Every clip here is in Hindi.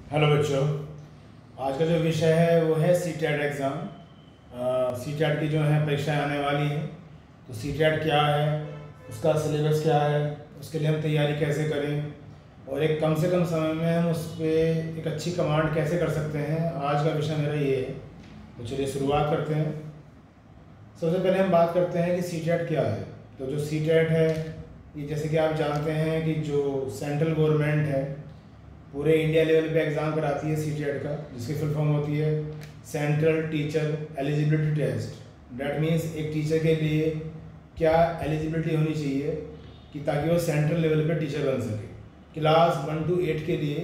हेलो बच्चों, आज का जो विषय है वो है सीटेट एग्ज़ाम। सीटेट की जो है परीक्षाएं आने वाली हैं। तो सीटेट क्या है, उसका सिलेबस क्या है, उसके लिए हम तैयारी कैसे करें और एक कम से कम समय में हम उस पर एक अच्छी कमांड कैसे कर सकते हैं, आज का विषय मेरा ये है। तो चलिए शुरुआत करते हैं। सबसे पहले हम बात करते हैं कि सीटेट क्या है। तो जो सीटेट है ये जैसे कि आप जानते हैं कि जो सेंट्रल गवर्नमेंट है पूरे इंडिया लेवल पे एग्ज़ाम कराती है सीटेट का, जिसकी फुल फॉर्म होती है central teacher eligibility test. That means एक टीचर के लिए क्या एलिजिबिलिटी होनी चाहिए कि ताकि वो सेंट्रल लेवल पे टीचर बन सके। क्लास 1 to 8 के लिए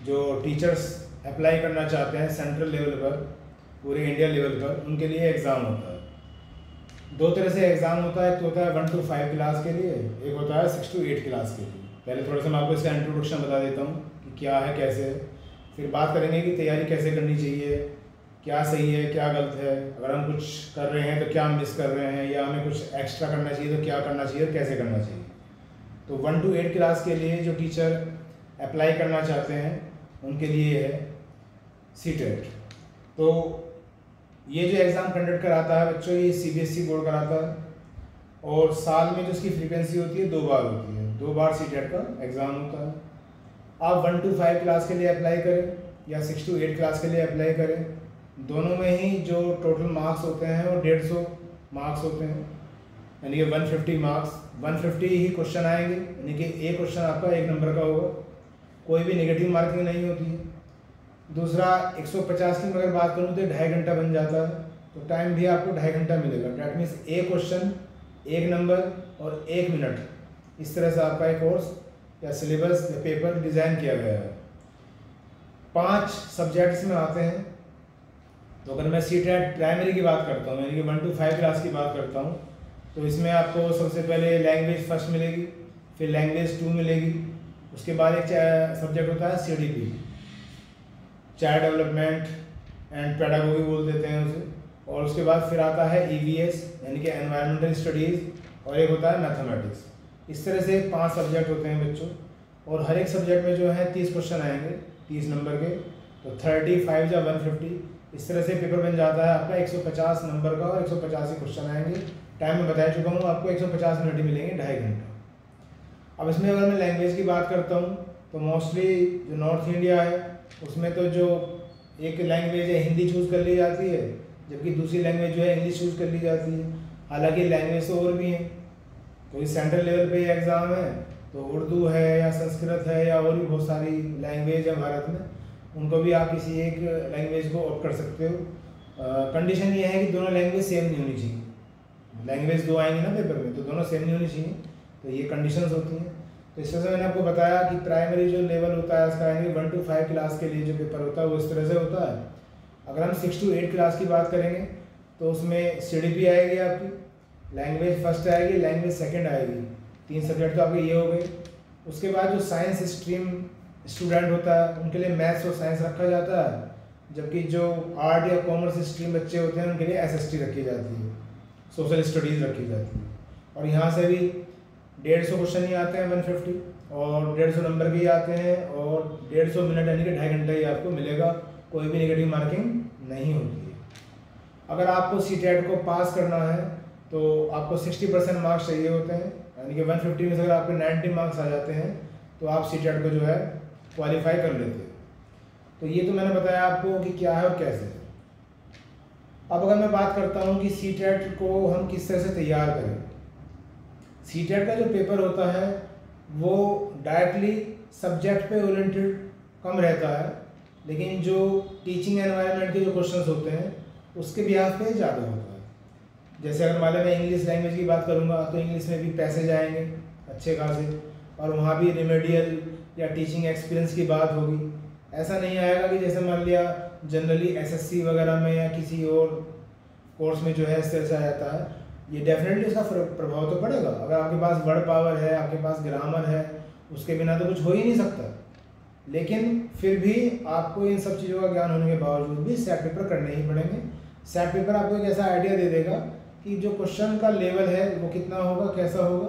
जो टीचर्स अप्लाई करना चाहते हैं सेंट्रल लेवल पर, पूरे इंडिया लेवल पर, उनके लिए एग्ज़ाम होता है। दो तरह से एग्ज़ाम होता है। एक तो होता है 1 to 5 क्लास के लिए, एक होता है 6 to 8 क्लास के लिए। पहले थोड़ा सा मैं आपको इसका इंट्रोडक्शन बता देता हूँ कि क्या है, कैसे है। फिर बात करेंगे कि तैयारी कैसे करनी चाहिए, क्या सही है क्या गलत है, अगर हम कुछ कर रहे हैं तो क्या हम मिस कर रहे हैं, या हमें कुछ एक्स्ट्रा करना चाहिए तो क्या करना चाहिए और कैसे करना चाहिए। तो 1 to 8 क्लास के लिए जो टीचर अप्लाई करना चाहते हैं उनके लिए है सीटेट। तो ये जो एग्ज़ाम कंडक्ट कराता है बच्चों, ये CBSE बोर्ड कराता है और साल में जो उसकी फ्रीक्वेंसी होती है 2 बार होती है। 2 बार सीटेट का एग्ज़ाम होता है। आप 1 to 5 क्लास के लिए अप्लाई करें या 6 to 8 क्लास के लिए अप्लाई करें, दोनों में ही जो टोटल मार्क्स होते हैं वो 150 मार्क्स होते हैं, यानी कि 150 मार्क्स। 150 ही क्वेश्चन आएंगे, यानी कि एक क्वेश्चन आपका 1 नंबर का होगा, कोई भी नेगेटिव मार्किंग नहीं होती है। दूसरा 150 की अगर बात करूँ तो 2.5 घंटा बन जाता है, तो टाइम भी आपको 2.5 घंटा मिलेगा। डैट मीन्स एक क्वेश्चन 1 नंबर और 1 मिनट, इस तरह से आपका एक कोर्स या सिलेबस या पेपर डिज़ाइन किया गया है। 5 सब्जेक्ट्स में आते हैं। तो अगर मैं सीटेट प्राइमरी की बात करता हूँ, यानी कि 1 to 5 क्लास की बात करता हूँ, तो इसमें आपको सबसे पहले लैंग्वेज फर्स्ट मिलेगी, फिर लैंग्वेज 2 मिलेगी, उसके बाद एक सब्जेक्ट होता है CDP, child development and pedagogy बोल देते हैं उसे, और उसके बाद फिर आता है EVS यानी कि एनवायरमेंटल स्टडीज़, और एक होता है मैथमेटिक्स। इस तरह से 5 सब्जेक्ट होते हैं बच्चों, और हर एक सब्जेक्ट में जो है 30 क्वेश्चन आएंगे 30 नंबर के, तो 35 या 150, इस तरह से पेपर बन जाता है आपका 150 नंबर का, और 185 क्वेश्चन आएंगे। टाइम मैं बता चुका हूँ आपको, 150 मिनट ही मिलेंगे, 2.5 घंटा। अब इसमें अगर मैं लैंग्वेज की बात करता हूँ तो मोस्टली जो नॉर्थ इंडिया है उसमें तो जो एक लैंग्वेज है हिंदी चूज़ कर ली जाती है, जबकि दूसरी लैंग्वेज जो है इंग्लिश चूज़ कर ली जाती है। हालांकि लैंग्वेज तो और भी हैं, कोई सेंट्रल लेवल पे एग्ज़ाम है तो उर्दू है या संस्कृत है या और भी बहुत सारी लैंग्वेज है भारत में, उनको भी आप किसी एक लैंग्वेज को ऑप्ट कर सकते हो। कंडीशन ये है कि दोनों लैंग्वेज सेम नहीं होनी चाहिए। लैंग्वेज 2 आएंगी ना पेपर में, तो दोनों सेम नहीं होनी चाहिए, तो ये कंडीशंस होती हैं। तो इस तरह से मैंने आपको बताया कि प्राइमरी जो लेवल होता है उसका, यानी 1 to 5 क्लास के लिए जो पेपर होता है वो इस तरह से होता है। अगर हम 6 to 8 क्लास की बात करेंगे तो उसमें CDP आएगी आपकी, लैंग्वेज फर्स्ट आएगी, लैंग्वेज सेकंड आएगी, 3 सब्जेक्ट तो आपके ये हो गए। उसके बाद जो साइंस स्ट्रीम स्टूडेंट होता है उनके लिए मैथ्स और साइंस रखा जाता है, जबकि जो आर्ट या कॉमर्स स्ट्रीम बच्चे होते हैं उनके लिए SST रखी जाती है, सोशल स्टडीज़ रखी जाती है। और यहाँ से भी 150 क्वेश्चन ही आते हैं 150, और 150 नंबर के ही आते हैं, और 150 मिनट यानी कि 2.5 घंटा ही आपको मिलेगा, कोई भी नेगेटिव मार्किंग नहीं होती है। अगर आपको सीटेट को पास करना है तो आपको 60% मार्क्स चाहिए होते हैं, यानी कि 150 में से अगर आपके 90 मार्क्स आ जाते हैं तो आप सीटेट को जो है क्वालिफाई कर लेते हैं। तो ये तो मैंने बताया आपको कि क्या है और कैसे है। अब अगर मैं बात करता हूँ कि सीटेट को हम किस तरह से तैयार करें। सीटेट का जो पेपर होता है वो डायरेक्टली सब्जेक्ट पे ओरिएंटेड कम रहता है, लेकिन जो टीचिंग एनवायरनमेंट के जो क्वेश्चंस होते हैं उसके बिहाफ पे ज़्यादा होता है। जैसे अगर मान लो मैं इंग्लिश लैंग्वेज की बात करूँगा तो इंग्लिश में भी पैसेज आएंगे अच्छे खासे, और वहाँ भी रिमेडियल या टीचिंग एक्सपीरियंस की बात होगी। ऐसा नहीं आएगा कि जैसे मान लिया जनरली SSC वगैरह में या किसी और कोर्स में जो है इस तरह से आ जाता है। ये डेफिनेटली इसका प्रभाव तो पड़ेगा। अगर आपके पास वर्ड पावर है, आपके पास ग्रामर है, उसके बिना तो कुछ हो ही नहीं सकता। लेकिन फिर भी आपको इन सब चीज़ों का ज्ञान होने के बावजूद भी सेट पेपर करने ही पड़ेंगे। सेट पेपर आपको एक ऐसा आइडिया दे देगा कि जो क्वेश्चन का लेवल है वो कितना होगा, कैसा होगा,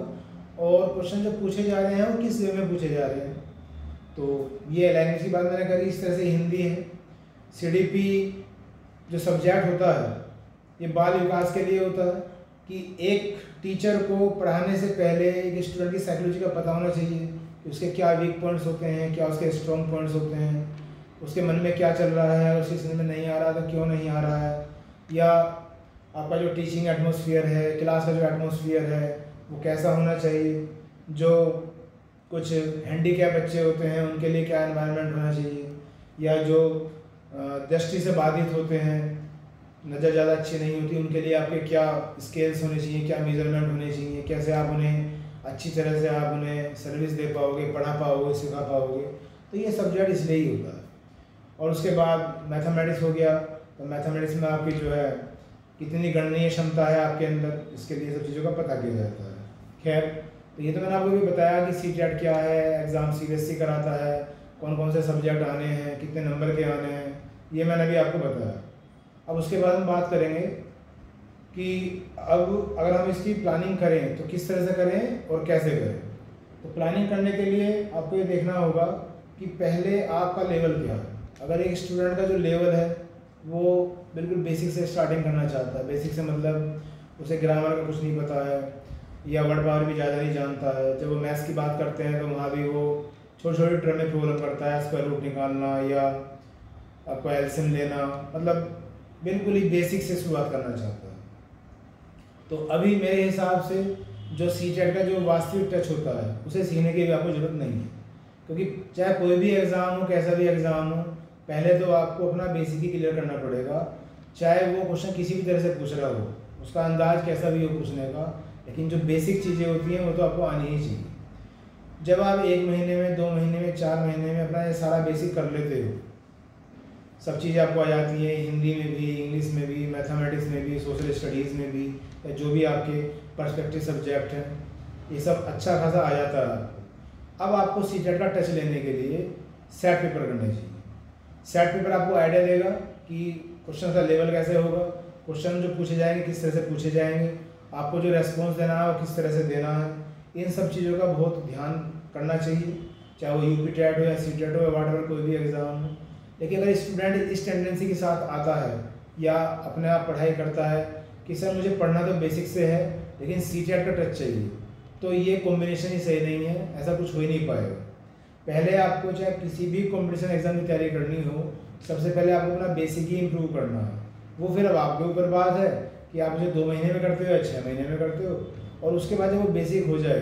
और क्वेश्चन जो पूछे जा रहे हैं वो किस वे में पूछे जा रहे हैं। तो ये लैंग्वेज की बात मैंने करी, इस तरह से हिंदी है। CDP जो सब्जेक्ट होता है ये बाल विकास के लिए होता है कि एक टीचर को पढ़ाने से पहले एक स्टूडेंट की साइकोलॉजी का पता होना चाहिए कि उसके क्या वीक पॉइंट्स होते हैं, क्या उसके स्ट्रॉन्ग पॉइंट्स होते हैं, उसके मन में क्या चल रहा है, उसे समझ में नहीं आ रहा तो क्यों नहीं आ रहा है, या आपका जो टीचिंग एटमॉस्फेयर है, क्लास का जो एटमॉस्फेयर है वो कैसा होना चाहिए, जो कुछ हैंडीकैप बच्चे होते हैं उनके लिए क्या एनवायरनमेंट होना चाहिए, या जो दृष्टि से बाधित होते हैं, नज़र ज़्यादा अच्छी नहीं होती, उनके लिए आपके क्या स्केल्स होने चाहिए, क्या मेजरमेंट होने चाहिए, कैसे आप उन्हें अच्छी तरह से आप उन्हें सर्विस दे पाओगे, पढ़ा पाओगे, सिखा पाओगे। तो ये सब्जेक्ट इसलिए ही होता है। और उसके बाद मैथमेटिक्स हो गया, तो मैथमेटिक्स में आपकी जो है कितनी गणनीय क्षमता है आपके अंदर, इसके लिए सब चीज़ों का पता किया जाता है। खैर, तो ये तो मैंने आपको भी बताया कि CTET क्या है, एग्ज़ाम CBSE कराता है, कौन कौन से सब्जेक्ट आने हैं, कितने नंबर के आने हैं, ये मैंने भी आपको बताया। अब उसके बाद हम बात करेंगे कि अब अगर हम इसकी प्लानिंग करें तो किस तरह से करें और कैसे करें। तो प्लानिंग करने के लिए आपको ये देखना होगा कि पहले आपका लेवल क्या है। अगर एक स्टूडेंट का जो लेवल है वो बिल्कुल बेसिक से स्टार्टिंग करना चाहता है, बेसिक से मतलब उसे ग्रामर का कुछ नहीं पता है या वर्ड पावर भी ज़्यादा नहीं जानता है, जब वो मैथ्स की बात करते हैं तो वहाँ भी वो छोटी छोटी टर्म में प्रॉब्लम करता है, स्क्वायर रूट निकालना या आपको एलसीएम लेना, मतलब बिल्कुल ही बेसिक से शुरुआत करना चाहता है। तो अभी मेरे हिसाब से जो CTET का जो वास्तविक टच होता है उसे सीखने की भी आपको ज़रूरत नहीं है, क्योंकि चाहे कोई भी एग्ज़ाम हो, कैसा भी एग्ज़ाम हो, पहले तो आपको अपना बेसिक ही क्लियर करना पड़ेगा। चाहे वो क्वेश्चन किसी भी तरह से पूछ रहा हो, उसका अंदाज कैसा भी हो पूछने का, लेकिन जो बेसिक चीज़ें होती हैं वो तो आपको आनी ही चाहिए। जब आप 1 महीने में, 2 महीने में, 4 महीने में अपना ये सारा बेसिक कर लेते हो, सब चीज़ें आपको आ जाती हैं, हिंदी में भी, इंग्लिश में भी, मैथमेटिक्स में भी, सोशल स्टडीज़ में भी, या जो भी आपके पर्सपेक्टिव सब्जेक्ट हैं, ये सब अच्छा खासा आ जाता है आपको। अब आपको CTET का टच लेने के लिए सेट पेपर करने चाहिए। सेट पेपर आपको आइडिया देगा कि क्वेश्चन का लेवल कैसे होगा, क्वेश्चन जो पूछे जाएंगे किस तरह से पूछे जाएंगे, आपको जो रेस्पॉन्स देना है वो किस तरह से देना है। इन सब चीज़ों का बहुत ध्यान करना चाहिए, चाहे वो UP-TET हो या CTET हो या व्हाटएवर कोई भी एग्ज़ाम हो। लेकिन अगर स्टूडेंट इस टेंडेंसी के साथ आता है या अपने आप पढ़ाई करता है कि सर मुझे पढ़ना तो बेसिक से है लेकिन CTET का टच चाहिए, तो ये कॉम्बिनेशन ही सही नहीं है, ऐसा कुछ हो ही नहीं पाएगा। पहले आपको चाहे किसी भी कॉम्पिटिशन एग्जाम की तैयारी करनी हो, सबसे पहले आपको अपना बेसिक ही इम्प्रूव करना है। वो फिर अब आपके ऊपर बात है कि आप उसे 2 महीने में करते हो या 6 महीने में करते हो, और उसके बाद जब वो बेसिक हो जाए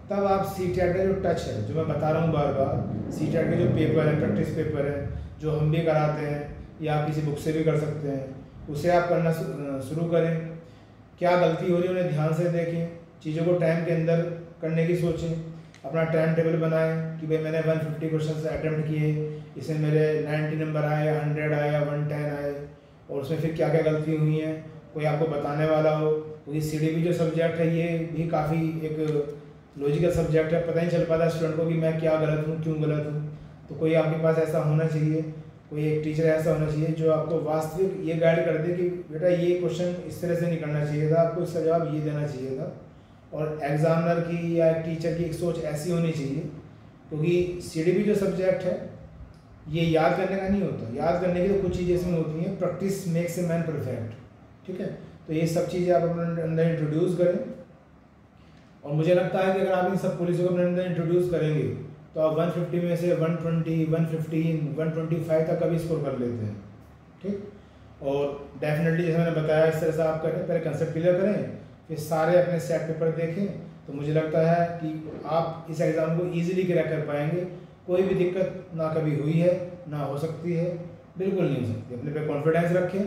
तब आप CTET का जो टच है, जो मैं बता रहा हूँ बार बार, CTET के जो पेपर है, प्रैक्टिस पेपर है, जो हम भी कराते हैं या आप किसी बुक से भी कर सकते हैं, उसे आप करना शुरू करें। क्या गलती हो रही है उन्हें ध्यान से देखें, चीज़ों को टाइम के अंदर करने की सोचें, अपना टाइम टेबल बनाएं कि भाई मैंने 150 क्वेश्चन अटैम्प्ट किए, इसमें मेरे 90 नंबर आए, 100 आए या 110 आए, और उसमें फिर क्या क्या गलती हुई हैं, कोई आपको बताने वाला हो। क्योंकि CDP जो सब्जेक्ट है ये भी काफ़ी एक लॉजिकल सब्जेक्ट है, पता नहीं चल पाता स्टूडेंट को कि मैं क्या गलत हूँ, क्यों गलत हूँ। तो कोई आपके पास ऐसा होना चाहिए, कोई एक टीचर ऐसा होना चाहिए जो आपको वास्तविक ये गाइड कर दे कि बेटा ये क्वेश्चन इस तरह से नहीं करना चाहिए था, आपको इसका जवाब ये देना चाहिए था। और एग्जामिनर की या टीचर की एक सोच ऐसी होनी चाहिए, क्योंकि CDP जो सब्जेक्ट है ये याद करने का नहीं होता, याद करने की तो कुछ चीज़ें इसमें होती हैं, practice makes a man perfect, ठीक है। तो ये सब चीज़ें आप अपने अंदर इंट्रोड्यूस करें, और मुझे लगता है कि अगर आप इन सब पॉलिसी को अपने अंदर इंट्रोड्यूस करेंगे तो आप 150 में से 120, 115, 125 तक का भी स्कोर कर लेते हैं, ठीक। और डेफिनेटली जैसे मैंने बताया इस तरह से आप करें, पहले कंसेप्ट क्लियर करें, फिर सारे अपने सेट पेपर देखें, तो मुझे लगता है कि आप इस एग्ज़ाम को ईजिली क्रैक कर पाएंगे। कोई भी दिक्कत ना कभी हुई है ना हो सकती है, बिल्कुल नहीं हो सकती। अपने पे कॉन्फिडेंस रखें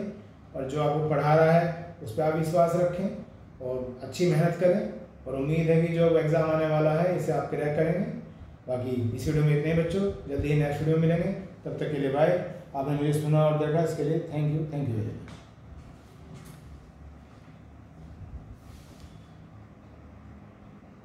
और जो आपको पढ़ा रहा है उस पर आप विश्वास रखें और अच्छी मेहनत करें, और उम्मीद है कि जो एग्ज़ाम आने वाला है इसे आप क्रैक करेंगे। बाकी इस वीडियो में इतने ही बच्चों, जल्दी ही नेक्स्ट वीडियो में मिलेंगे, तब तक के लिए बाय। आपने मुझे सुना और देखा इसके लिए थैंक यू वेरी मच।